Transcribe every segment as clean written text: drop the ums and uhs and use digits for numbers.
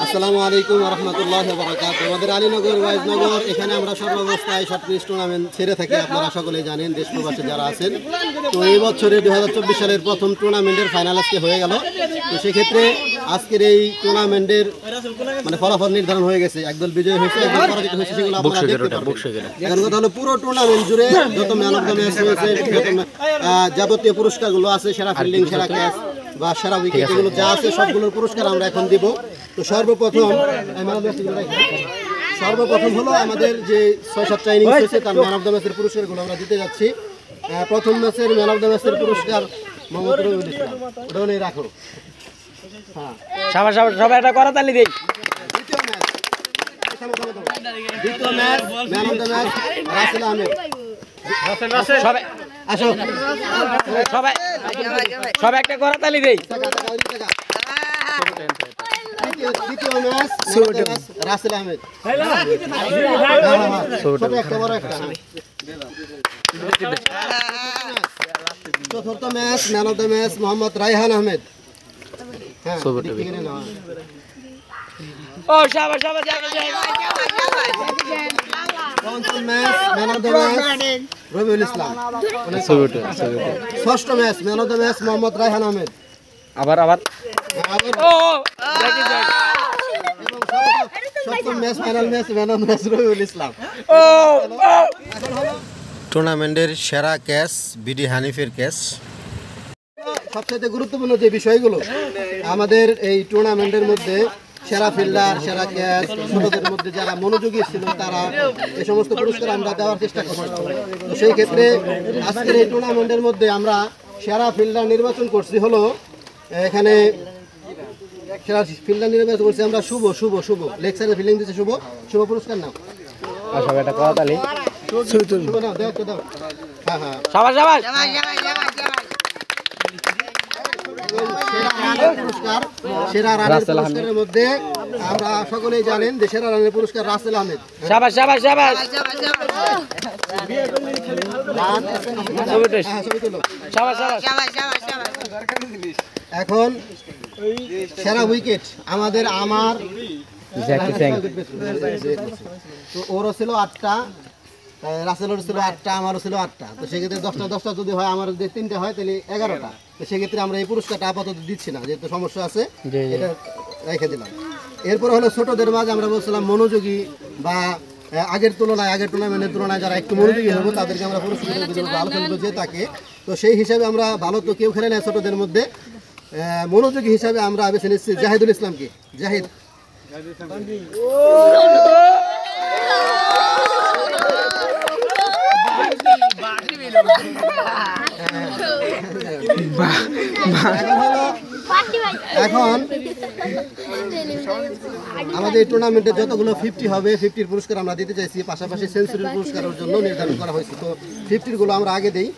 আসসালামু আলাইকুম ওয়া রাহমাতুল্লাহি ওয়া বারাকাতুহু। আমাদের আলীনগর ওয়াইজনগর এখানে আমরা সর্বাবস্থায় শর্টলিস্ট টুর্নামেন্ট ছেড়ে থাকি, আপনারা সকলেই জানেন, দেশ প্রবাসী যারা আছেন। তো এই বছরে 2024 সালের প্রথম টুর্নামেন্টের ফাইনাল আজকে হয়ে গেল। তো সেক্ষেত্রে আজকের এই টুর্নামেন্টের মানে ফলাফল নির্ধারণ হয়ে গেছে, একদল বিজয়ী হয়েছে, একদল পরাজিত হয়েছে, সেগুলো আপনারা দেখতে পারবেন। এখন কথা হলো পুরো টুর্নামেন্ট জুড়ে যত ম্যান অফ দ্য ম্যাচ হয়েছে, যাবতীয় পুরস্কারগুলো আছে, সেরা ফিল্ডিং, সেরা ক্যাচ বা সেরা উইকেট, এগুলো যা আছে সবগুলোর পুরস্কার আমরা এখন দিব। তো সর্বপ্রথম হলো আমাদের যে 6-7টা ইনিংস হয়েছে তার ম্যান অফ দ্য ম্যাচের পুরস্কারগুলো আমরা দিতে যাচ্ছি। প্রথম ম্যাচের ম্যান অফ দ্য ম্যাচের পুরস্কার মোহাম্মদ রবিউল ইসলাম, ওটাও নেই রাখো। হ্যাঁ, সবাই এটা করা তালি দেই। দ্বিতীয় match man of the match Rasel Ahmed. আসো সবাই একটা করা তালি দেই। তৃতীয় ম্যাচ রাসেল আহমেদ। চতুর্থ match man of the match Mohammad Raihan Ahmed. হ্যাঁ, পঞ্চম match man of the match Rabiul Islam. ষষ্ঠ match man of the match Mohammad Raihan Ahmed. আবার সপ্তম match final match man of the match Rabiul Islam. টুর্নামেন্টের সেরা ক্যাচ বিডি হানিফের ক্যাচ। সবচেয়ে গুরুত্বপূর্ণ যে বিষয়গুলো আমাদের এই টুর্নামেন্টের মধ্যে, সেরা ফিল্ডার, সেরা ক্যাচ, ছোটদের মধ্যে যারা মনোযোগী ছিল তারা এই সমস্ত পুরস্কার আমরা দেওয়ার চেষ্টা করছি। তো সেই ক্ষেত্রে আজকের এই টুর্নামেন্টের মধ্যে আমরা সেরা ফিল্ডার নির্বাচন করছি হলো, এখানে সেরা ফিল্ডার নির্বাচন করছি আমরা শুভ লেগ সাইডে ফিল্ডিং দিচ্ছে শুভ পুরস্কার নাও। এটা করা তালি। সেরা রানের পুরস্কারের মধ্যে আমরা সকলেই জানেন যে সেরা রানের পুরস্কার রাসেল আহমেদ। এখন সেরা উইকেট আমার তো ওরও ছিল 8টা, রাসেলের ছিল 8টা, আমারও ছিল 8টা। তো সেক্ষেত্রে 10টা যদি হয়, আমার যদি 3টে হয় তাহলে 11টা। তো সেক্ষেত্রে আমরা এই পুরস্কারটা আপাতত দিচ্ছি না, যেহেতু সমস্যা আছে, এটা রেখে দিলাম। এরপর হলো ছোটদের মাঝে আমরা বলছিলাম মনোযোগী বা আগের টুর্নামেন্টের তুলনায় যারা একটু মনোযোগী হবে তাদেরকে আমরা পুরস্কার ভালো খেলবো যে তাকে। তো সেই হিসাবে আমরা, ভালো তো কেউ খেলে নেয় ছোটদের মধ্যে, মনোযোগী হিসাবে আমরা বেছে নিচ্ছি জাহিদুল ইসলামকে। জাহিদ এখন আমাদের টুর্নামেন্টে যতগুলো 50 হবে, 50-র পুরস্কার আমরা দিতে চাইছি, পাশাপাশি সেঞ্চুরির পুরস্কারের জন্য নির্ধারণ করা হয়েছে। তো 50-র গুলো আমরা আগে দিই।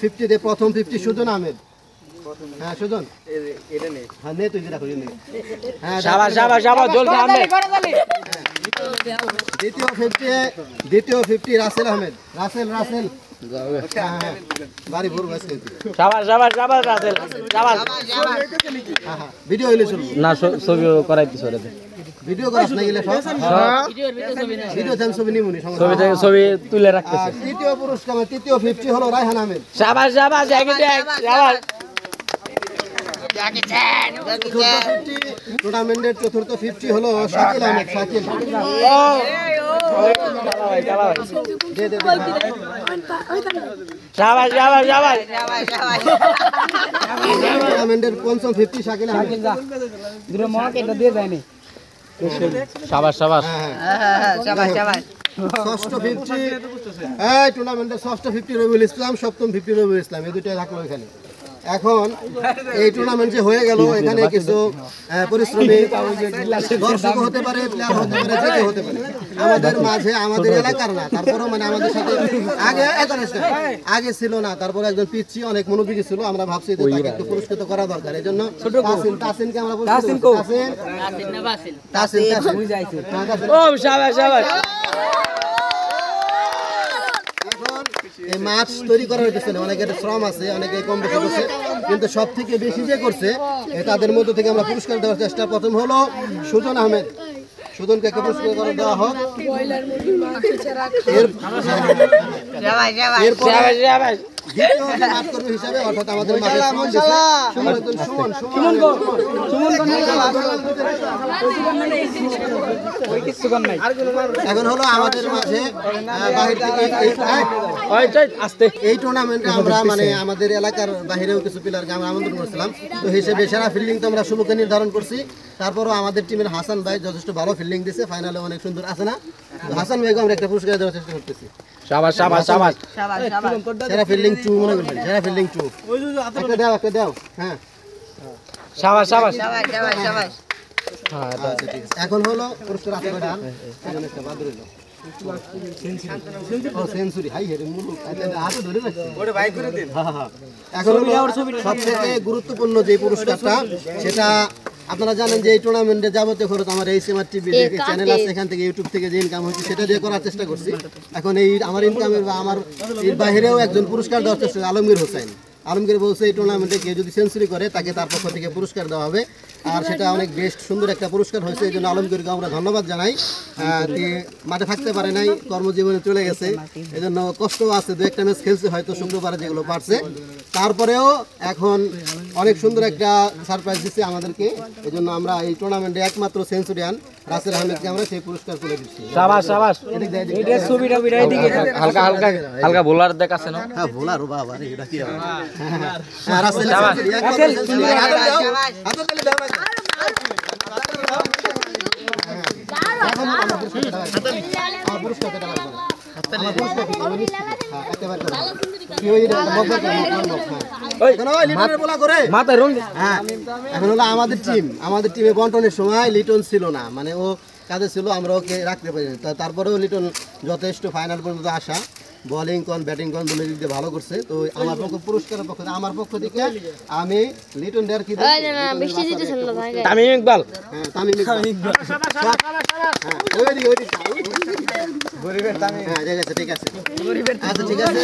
50-তে প্রথম 50 সুজন আহমেদ। হ্যাঁ সুজন, হ্যাঁ নে তুই যেটা করি নে। হ্যাঁ দ্বিতীয় 50 রাসেল আহমেদ। রাসেল বাড়ি ভোর বয়স ভিডিও হইলে চলবে না, ছবি করাইতেছ ভিডিও করাস না গেলে ভিডিও ছবি নিমুনি ছবি তুলে রাখতেছে। তৃতীয় পুরস্কার তৃতীয় 50 হলো রায়হান আহমেদ। টুর্নামেন্টের চতুর্থ 50 হলো শাকিল আহমেদ। টুর্নামেন্টের পঞ্চম 50 শাকিল আহমেদ। ষষ্ঠ 50 টুর্নামেন্টের ষষ্ঠ 50 রবিউল ইসলাম, সপ্তম 50 রবিউল ইসলাম, এই দুটাই থাকলো এখানে। এখন এই টুর্নামেন্ট যে হয়ে গেল, এখানে কিছু পরিশ্রমী দর্শক হতে পারে, প্লেয়ার হতে পারে, যে কেউ হতে পারে, আমাদের মাঝে, আমাদের এলাকার না, তারপরেও মানে আমাদের সাথে আগে ছিল না, তারপরে একজন পিচ্ছি অনেক মনোযোগী ছিল, আমরা ভাবছি যে তাকে একটু পুরস্কৃত করা দরকার। এই জন্য তাসিনকে আমরা এই মাছ তৈরি করা হইতেছে না, অনেকের শ্রম আছে, অনেকে কম বেশি করছে, কিন্তু সব থেকে বেশি যে করছে তাদের মধ্য থেকে আমরা পুরস্কার দেওয়ার চেষ্টা। প্রথম হলো সুজন আহমেদ, সুজনকে একটা পুরস্কার করে দেওয়া হোক। এরপরে দ্বিতীয় যে মাঠকর্মী হিসাবে অর্থাৎ আমাদের মাঠে শ্রম দিয়েছে, এখন হলো আমাদের মাঝে বাহির থেকে এই টুর্নামেন্টে আমরা মানে আমাদের এলাকার বাহিরেও কিছু প্লেয়ারকে আমরা আমন্ত্রণ করছিলাম, তো হিসেবে সেরা ফিল্ডিং তো আমরা শুভকে নির্ধারণ করছি। তারপরও আমাদের টিমের হাসান ভাই যথেষ্ট ভালো ফিল্ডিং দিয়েছে, ফাইনালে অনেক সুন্দর আছে না, তো হাসান ভাইকে আমরা একটা পুরস্কার দেওয়ার চেষ্টা করতেছি। শাবাশ শাবাশ শাবাশ সেরা ফিল্ডিং 2 মনে করবেন, সেরা ফিল্ডিং 2 একটা দাও হ্যাঁ শাবাশ শাবাশ আচ্ছা, ঠিক আছে। এখন হলো পুরস্কার আছে কয়টা? এখানে একটা বাদ রইলো। ও সেঞ্চুরি, হাই হেরে মুলুক হাতে ধরে রাখছি। হ্যাঁ, হ্যাঁ। এখন হলো সবথেকে গুরুত্বপূর্ণ যে পুরস্কারটা, সেটা আপনারা জানেন যে এই টুর্নামেন্টে যাবতীয় খরচ আমার এই সিমার টিভি যে চ্যানেল আছে এখান থেকে ইউটিউব থেকে যে ইনকাম হচ্ছে সেটা দিয়ে করার চেষ্টা করছি। এখন এই আমার ইনকামের বা আমার এর বাইরেও একজন পুরস্কার দেওয়ার চেষ্টা, আলমগীর হোসেন। আলমগীর বলছে এই টুর্নামেন্টে কেউ যদি সেঞ্চুরি করে তাকে তার পক্ষ থেকে পুরস্কার দেওয়া হবে, আর সেটা অনেক বেস্ট সুন্দর একটা পুরস্কার হয়েছে। এই জন্য আলমগীরকে আমরা ধন্যবাদ জানাই। মাঠে থাকতে পারে নাই, কর্মজীবনে চলে গেছে, এই জন্য কষ্টও আছে, 2-1টা ম্যাচ খেলছে হয়তো শুক্রবারে যেগুলো পারছে, তারপরেও এখন অনেক সুন্দর একটা সারপ্রাইজ দিচ্ছে আমাদেরকে। এই জন্য আমরা এই টুর্নামেন্টে একমাত্র সেঞ্চুরিয়ান রাসেল আহমেদকে আমরা সেই পুরস্কার তুলে দিচ্ছি। শাবাশ শাবাশ হালকা হালকা হালকা বোলার দেখাছে না? হ্যাঁ বোলার বাবা রে, এটা কি হবে? হ্যাঁ রাসেল সেঞ্চুরি এখন হলো আমাদের টিমে বন্টনের সময় লিটন ছিল না, মানে ও কাজে ছিল, আমরা ওকে রাখতে পারিনি। তারপরেও লিটন যথেষ্ট ফাইনাল পর্যন্ত আসা, বোলিং কোন ব্যাটিং কোন দুটো দিক দিয়ে ভালো করছে। তো আমার পুরস্কারের পক্ষ থেকে আমার পক্ষ থেকে আমি লিটন ডেয়ার কি তামিম ইকবাল, হ্যাঁ তামিম ইকবাল, হ্যাঁ ঠিক আছে আচ্ছা ঠিক আছে,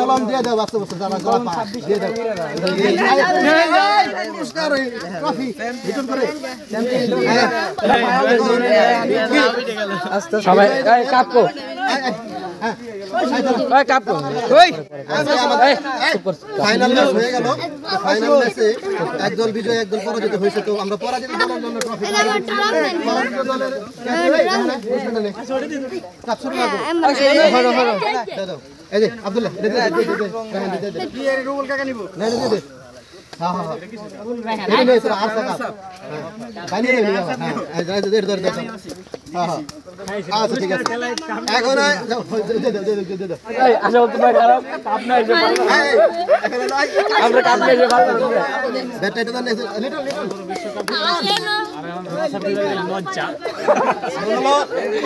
কলম দিয়ে দাও, বাস্তব দিয়ে দাও পুরস্কার ট্রফি রিটার্ন করে সবাই কাপো কাপো ফাইনাল ম্যাচ হয়ে গেল। ফাইনাল ম্যাচে একদল বিজয় একদল পরাজিত হয়েছে, তো আমরা পরাজিত দলের জন্য ট্রফি এই যে আব্দুল্লাহ আচ্ছা ঠিক আছে, এখন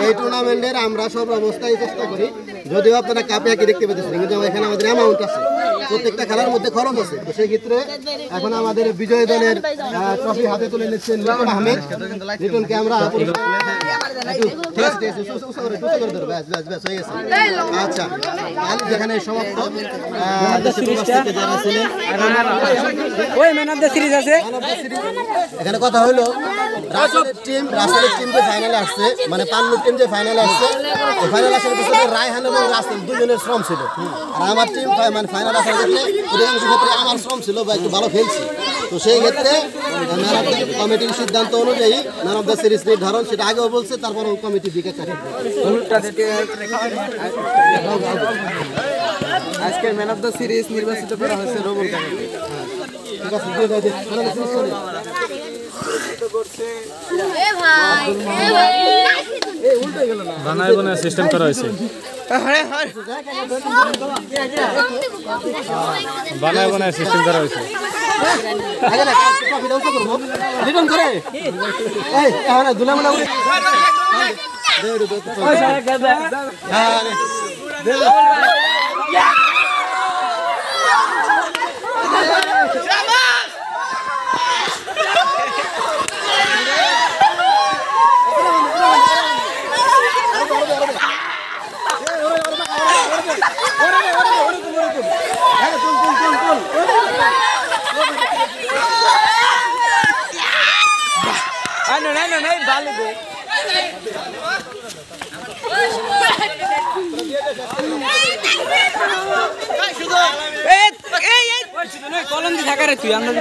এই টুর্নামেন্টের আমরা সব অবস্থায় চেষ্টা করি, যদিও আপনারা কাপে একই দেখতে পাচ্ছেন, কিন্তু এখানে আমাদের অ্যামাউন্ট আছে, প্রত্যেকটা খেলার মধ্যে খরচ আছে। তো সেই ক্ষেত্রে এখন আমাদের বিজয় দলের ট্রফি হাতে তুলে নিচ্ছেন লিটন আহমেদ। লিটনকে আমরা আচ্ছা যেখানে সমাপ্ত যারা ছিলেন এখানে কথা হলো রাসেলের টিম যে ফাইনালে আসছে, মানে পান্নুর টিম যে ফাইনালে আসছে, ফাইনাল আসার পিছনে রায়হান এবং রাসেল দুজনের শ্রম ছিল, আর আমার টিম মানে ফাইনাল আসার ক্ষেত্রে অধিকাংশ ক্ষেত্রে আমার শ্রম ছিল বা একটু ভালো খেলছি। তো সেই ক্ষেত্রে কমিটির সিদ্ধান্ত অনুযায়ী ম্যান অফ দ্য সিরিজ নির্ধারণ, সেটা আগেও বলছে, তারপরেও কমিটি দিকে আজকে ম্যান অফ দ্য সিরিজ নির্বাচিত করা হয়েছে রবুল খানকে। ঠিক আছে বানায় বানায় সিস্টেম করা হয়েছে, বানায় বানায় সিস্টেম করা হয়েছে। কলম দিয়ে থাকা রে তুই আমরা